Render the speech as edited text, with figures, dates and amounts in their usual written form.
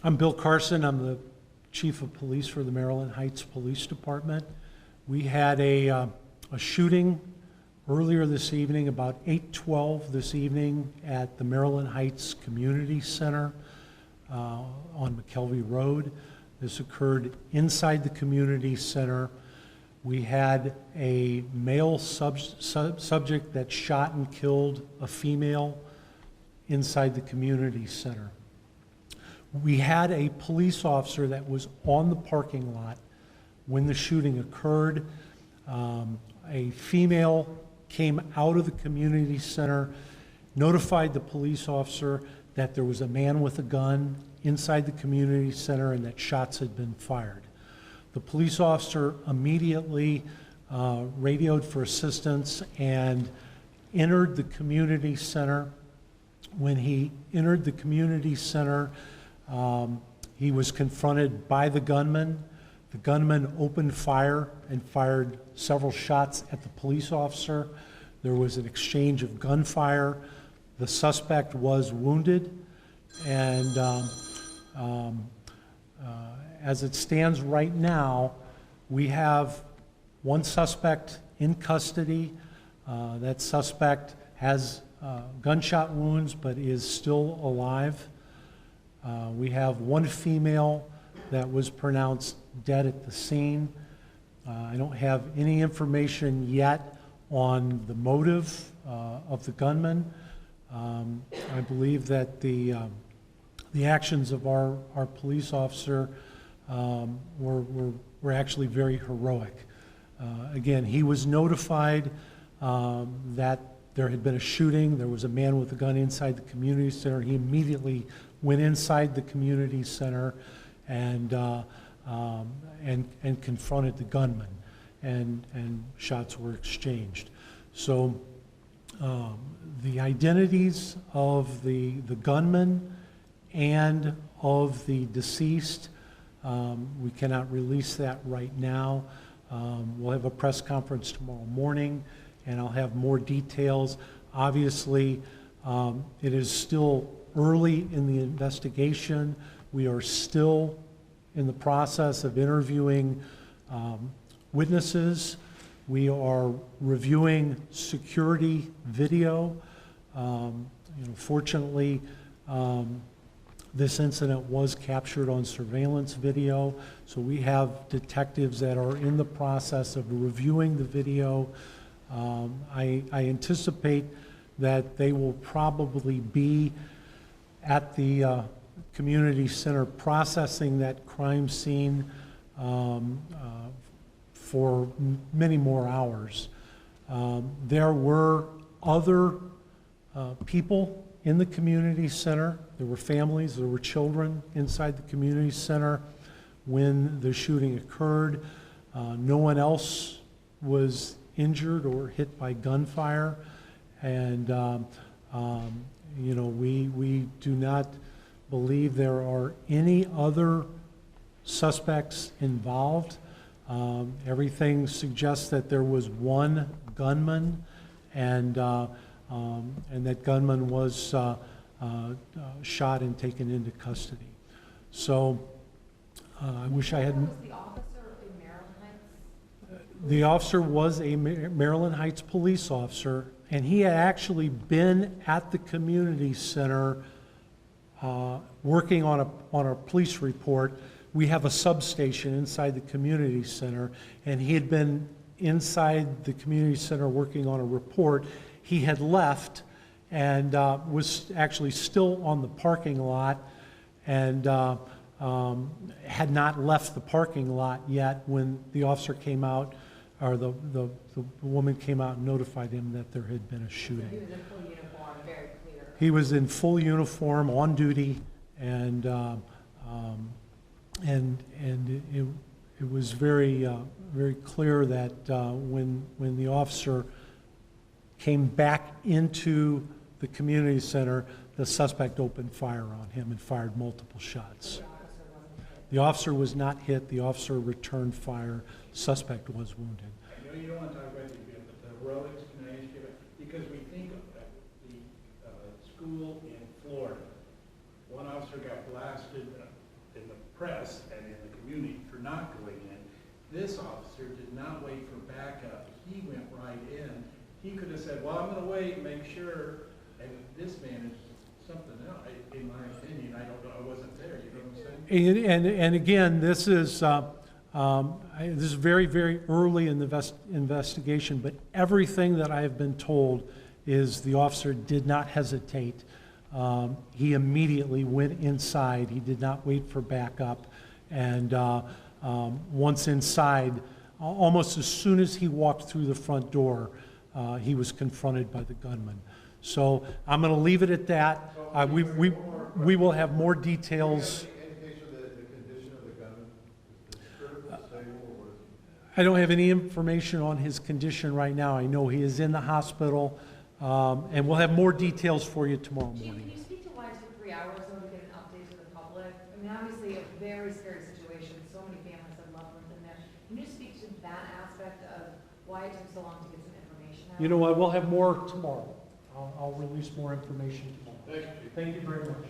I'm Bill Carson. I'm the Chief of Police for the Maryland Heights Police Department. We had a shooting earlier this evening, about 8:12 this evening, at the Maryland Heights Community Center on McKelvey Road. This occurred inside the community center. We had a male subject that shot and killed a female inside the community center. We had a police officer that was on the parking lot when the shooting occurred. A female came out of the community center, notified the police officer that there was a man with a gun inside the community center and that shots had been fired. The police officer immediately radioed for assistance and entered the community center. When he entered the community center, he was confronted by the gunman. The gunman opened fire and fired several shots at the police officer. There was an exchange of gunfire. The suspect was wounded, and as it stands right now, we have one suspect in custody. That suspect has gunshot wounds but is still alive. We have one female that was pronounced dead at the scene. I don't have any information yet on the motive of the gunman. I believe that the actions of our police officer were actually very heroic. Again, he was notified that there had been a shooting. There was a man with a gun inside the community center. He immediately went inside the community center and confronted the gunman, and shots were exchanged. So the identities of the gunman and of the deceased, we cannot release that right now. We'll have a press conference tomorrow morning, and I'll have more details. Obviously, it is still early in the investigation. We are still in the process of interviewing witnesses. We are reviewing security video. Fortunately, this incident was captured on surveillance video, so we have detectives that are in the process of reviewing the video. I anticipate that they will probably be at the community center processing that crime scene for many more hours. There were other people in the community center. There were families, there were children inside the community center when the shooting occurred. No one else was injured or hit by gunfire, and we do not believe there are any other suspects involved. Everything suggests that there was one gunman, and that gunman was shot and taken into custody. So I wish I had. Was the officer in Maryland Heights? The officer was a Maryland Heights police officer, and he had actually been at the community center working on a police report. We have a substation inside the community center, and he had been inside the community center working on a report. He had left and was actually still on the parking lot, and had not left the parking lot yet when the officer came out, or the woman came out and notified him that there had been a shooting. He was in full uniform, very clear. He was in full uniform, on duty, and it was very clear that when the officer came back into the community center, the suspect opened fire on him and fired multiple shots. The officer was not hit. The officer returned fire. Suspect was wounded. I know you don't want to talk about the event, but the heroics, can I ask you about, because we think of the school in Florida, one officer got blasted in the press and in the community for not going in. This officer did not wait for backup. He went right in. He could have said, well, I'm gonna wait and make sure, and this man is something else, in my opinion. I don't know, I wasn't there, you know what I'm saying? And again, this is very, very early in the investigation, but everything that I have been told is the officer did not hesitate. He immediately went inside. He did not wait for backup. And once inside, almost as soon as he walked through the front door, he was confronted by the gunman. So I'm going to leave it at that. We will have more details. I don't have any information on his condition right now. I know he is in the hospital, and we'll have more details for you tomorrow Chief, morning. can you speak to why it took 3 hours though to get an update to the public? I mean, obviously a very scary situation, so many families have loved ones in there. Can you speak to that aspect of why it took so long to get some information out? You know what, we'll have more tomorrow. I'll release more information tomorrow. Thank you. Thank you very much.